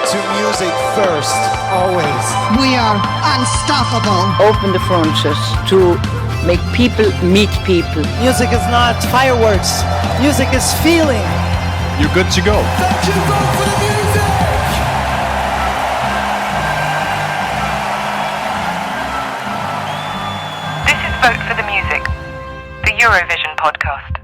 to music first, always. We are unstoppable. Open the frontiers to make people meet people. Music is not fireworks. Music is feeling. You're good to go. Thank you, vote for the music. This is Vote for the Music, the Eurovision podcast.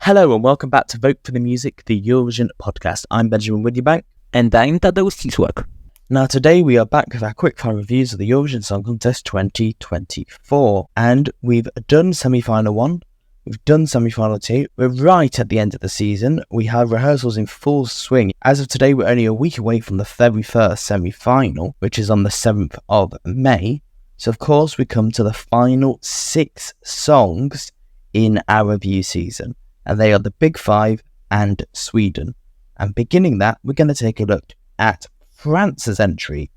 Hello and welcome back to Vote for the Music, the Eurovision podcast. I'm Benjamin Widdybank. And I'm Tadeusz. Now today we are back with our quickfire reviews of the Eurovision Song Contest 2024. And we've done semi-final 1, we've done semi-final 2, we're right at the end of the season. We have rehearsals in full swing. As of today, we're only a week away from the very first semi-final, which is on the 7th of May. So of course we come to the final 6 songs in our review season. And they are the Big Five and Sweden. And beginning that, we're going to take a look at France's entry,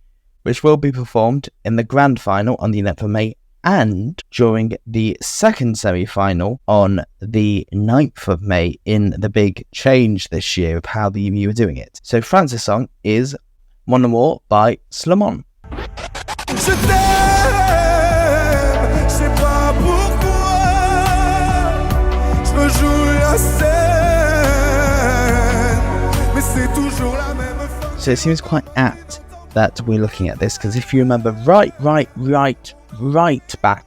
which will be performed in the grand final on the 11th of May and during the second semi-final on the 9th of May in the big change this year of how the EU are doing it. So France's song is Mon Amour by Slimane. So it seems quite apt that we're looking at this, because if you remember right back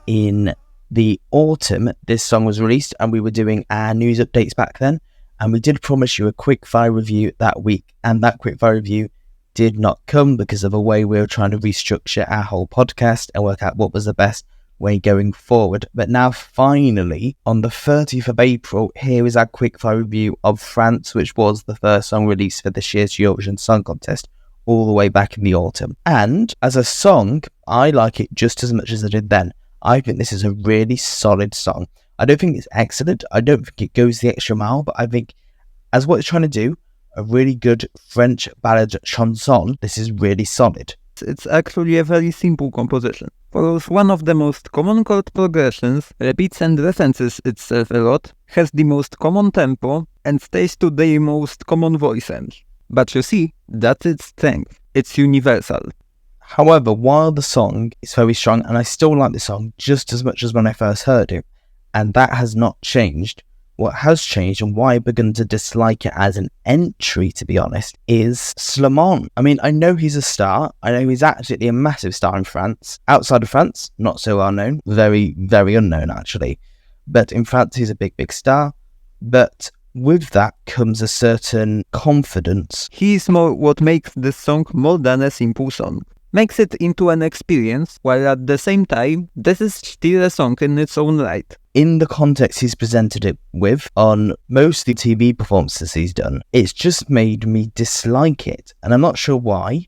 in the autumn, this song was released and we were doing our news updates back then, and we did promise you a quickfire review that week, and that quickfire review did not come because of a way we were trying to restructure our whole podcast and work out what was the best way going forward. But now finally on the 30th of April, here is our quickfire review of France, which was the first song released for this year's Eurovision Song Contest all the way back in the autumn. And as a song, I like it just as much as I did then. I think this is a really solid song. I don't think it's excellent, I don't think it goes the extra mile, but I think as what it's trying to do, a really good French ballad chanson, this is really solid. It's actually a very simple composition. Follows one of the most common chord progressions, repeats and references itself a lot, has the most common tempo, and stays to the most common voice range. But you see, that's its strength. It's universal. However, while the song is very strong, and I still like the song just as much as when I first heard it, and that has not changed, what has changed and why I've begun to dislike it as an entry, to be honest, is Slimane. I mean, I know he's a star. I know he's actually a massive star in France. Outside of France, not so well known. Very, very unknown, actually. But in France, he's a big, big star. But with that comes a certain confidence. He's more what makes this song more than a simple song. Makes it into an experience, while at the same time, this is still a song in its own right. In the context he's presented it with, on most of the TV performances he's done, it's just made me dislike it. And I'm not sure why.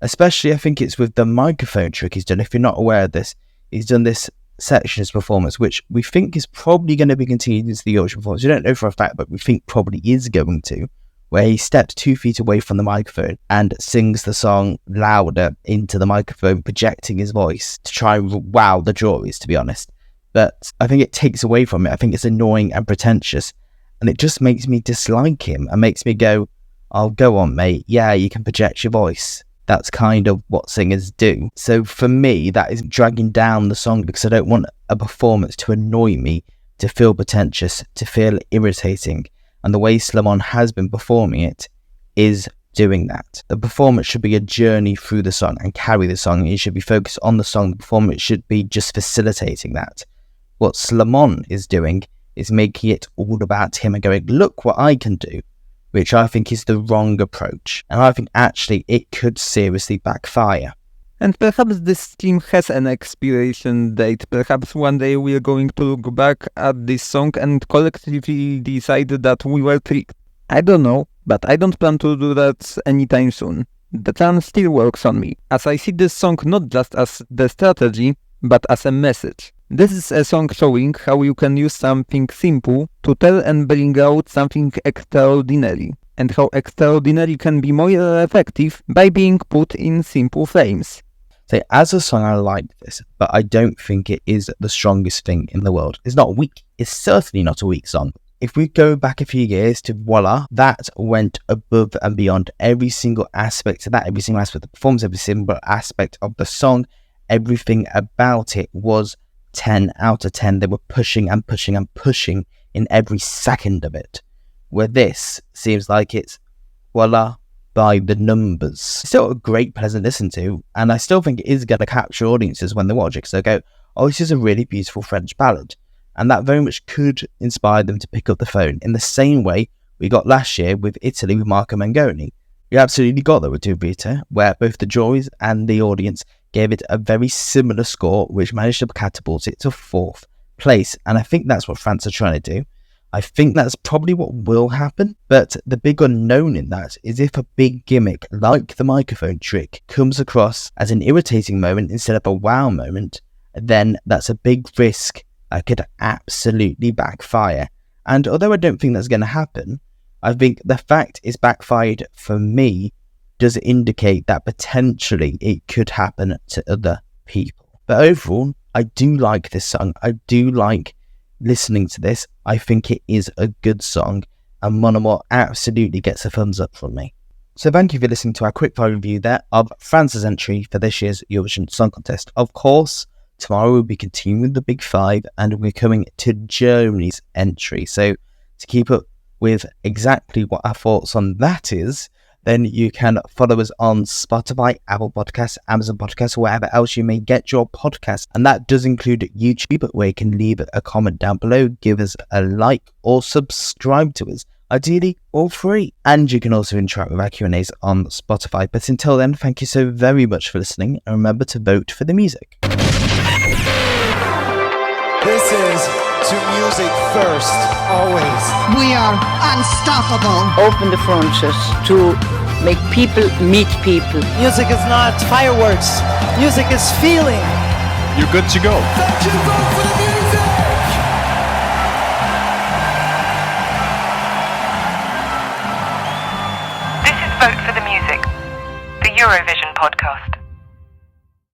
Especially, I think it's with the microphone trick he's done. If you're not aware of this, he's done this section of his performance, which we think is probably going to be continued into the Eurovision performance. We don't know for a fact, but we think probably is going to, where he steps 2 feet away from the microphone and sings the song louder into the microphone, projecting his voice to try and wow the juries, to be honest. But I think it takes away from it. I think it's annoying and pretentious, and it just makes me dislike him and makes me go, oh, go on, mate. Yeah, you can project your voice. That's kind of what singers do. So for me, that is dragging down the song, because I don't want a performance to annoy me, to feel pretentious, to feel irritating. And the way Slimane has been performing it is doing that. The performance should be a journey through the song and carry the song. It should be focused on the song. The performance should be just facilitating that. What Slimane is doing is making it all about him and going, look what I can do, which I think is the wrong approach. And I think actually it could seriously backfire. And perhaps this team has an expiration date. Perhaps one day we're going to look back at this song and collectively decide that we were tricked. I don't know, but I don't plan to do that anytime soon. The plan still works on me, as I see this song not just as the strategy, but as a message. This is a song showing how you can use something simple to tell and bring out something extraordinary, and how extraordinary can be more effective by being put in simple frames. So as a song, I like this, but I don't think it is the strongest thing in the world. It's not weak. It's certainly not a weak song. if we go back a few years to Voila, that went above and beyond every single aspect of that, every single aspect of the performance, every single aspect of the song, everything about it was 10 out of 10. They were pushing and pushing and pushing in every second of it. Where this seems like it's Voila by the numbers. Still a great, pleasant listen to, and I still think it is going to capture audiences when they watch it, because they go, oh, this is a really beautiful French ballad. And that very much could inspire them to pick up the phone in the same way we got last year with Italy with Marco Mengoni. We absolutely got that with Tu Vita, where both the juries and the audience gave it a very similar score, which managed to catapult it to 4th place. And I think that's what France are trying to do. I think that's probably what will happen. But the big unknown in that is if a big gimmick like the microphone trick comes across as an irritating moment instead of a wow moment, then that's a big risk that could absolutely backfire. And although I don't think that's going to happen, I think the fact it's backfired for me does indicate that potentially it could happen to other people. But overall, I do like this song. I do like listening to this. I think it is a good song, and Mon Amour absolutely gets a thumbs up from me. So thank you for listening to our quickfire review there of France's entry for this year's Eurovision Song Contest. Of course, tomorrow we'll be continuing with the Big Five, and we're coming to Germany's entry. So to keep up with exactly what our thoughts on that is, then you can follow us on Spotify, Apple Podcasts, Amazon Podcasts, or wherever else you may get your podcasts. And that does include YouTube, where you can leave a comment down below, give us a like, or subscribe to us, ideally all free. And you can also interact with our Q&As on Spotify. But until then, thank you so very much for listening, and remember to vote for the music. This is to music first, always. We are unstoppable. Open the frontiers to make people meet people. Music is not fireworks. Music is feeling. You're good to go. Thank you, vote for the music! This is Vote for the Music, the Eurovision podcast.